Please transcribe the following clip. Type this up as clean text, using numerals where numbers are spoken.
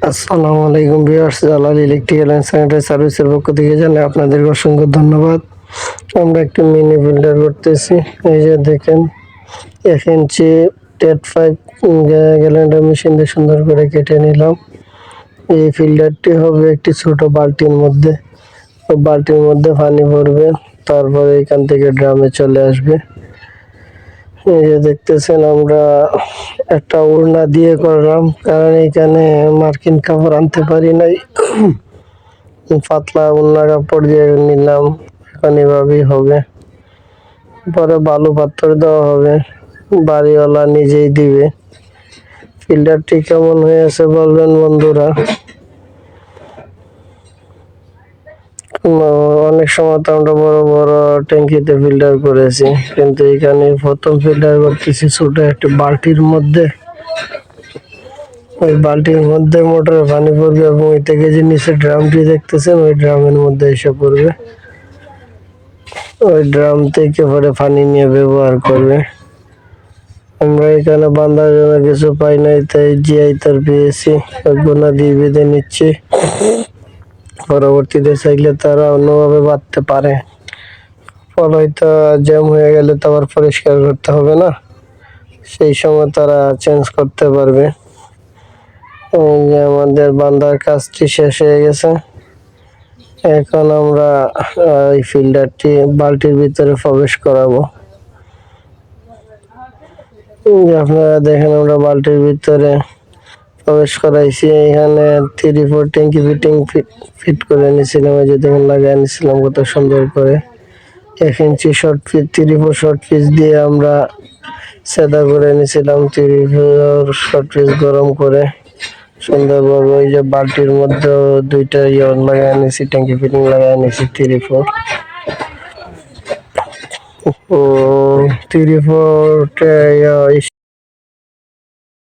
আসসালামু আলাইকুম viewers, Jalal electrical and sanitary সার্ভিসের পক্ষ থেকে জানাই আপনাদেরকে অসংখ্য ধন্যবাদ। আমরা একটি মিনি ফিল্টার করতেছি। এই যে দেখেন 1 ইঞ্চি টেট 5 গ্যালান্ডার মেশিন দিয়ে সুন্দর করে কেটে নিলাম। এই ফিল্টারটি হবে একটি ছোট বালতির মধ্যে, বালতির মধ্যে পানি ভরবে, তারপরে এখান থেকে ড্রামে চলে আসবে। এই যে দেখতেছেন আমরা একটা ওড়না দিয়ে করলাম, কারণ এখানে মার্কিন কাপড় আনতে পারি নাই। পাতলা ওড়না কাপড় দিয়ে নিলাম, এখন এভাবেই হবে। পরে বালু পাথর দেওয়া হবে, বাড়িওয়ালা নিজেই দিবে। ফিল্টারটি কেমন হয়েছে বলবেন বন্ধুরা। অনেক সময় তো আমরা বড় বড় ট্যাঙ্কিতে ফিল্টার করেছি, কিন্তু এখানে প্রথম ফিল্টার করতেছি ছোট একটি বালতির মধ্যে। ওই বালতির মধ্যে মোটরে পানি পড়বে এবং ওই থেকে যে নিচে ড্রামটি দেখতেছেন ওই ড্রামের মধ্যে এসে পড়বে। ওই ড্রাম থেকে পরে পানি নিয়ে ব্যবহার করবে। আমরা এখানে বান্ধার জন্য কিছু পাই নাই, তাই জিআই তার পেয়েছি, গোনা দিয়ে বেঁধে নিচ্ছি। পরবর্তীতে চাইলে তারা অন্যভাবে বাঁধতে পারে। ফলে হয়তো জ্যাম হয়ে গেলে তো আবার পরিষ্কার করতে হবে না, সেই সময় তারা চেঞ্জ করতে পারবে। আমাদের বান্ধার কাজটি শেষ হয়ে গেছে। এখন আমরা এই ফিল্টারটি বালতির ভিতরে প্রবেশ করাবো। আপনারা দেখেন আমরা বালতির ভিতরে প্রবেশ করাইছি। এখানে 3-4 ট্যাঙ্কি ফিট করে নিয়েছিলাম, এই যে দেখেন লাগাই নিয়েছিলাম কত সুন্দর করে। 1 ইঞ্চি শর্ট পিস 3-4 শর্ট পিস দিয়ে আমরা সেদা করে নিয়েছিলাম। 3-4 শর্ট পিস গরম করে সুন্দরভাবে ওই যে বালতির মধ্যে 2টা লাগাই নিয়েছি, ট্যাঙ্কি ফিটিং লাগাই নিয়েছি 3-4 3-4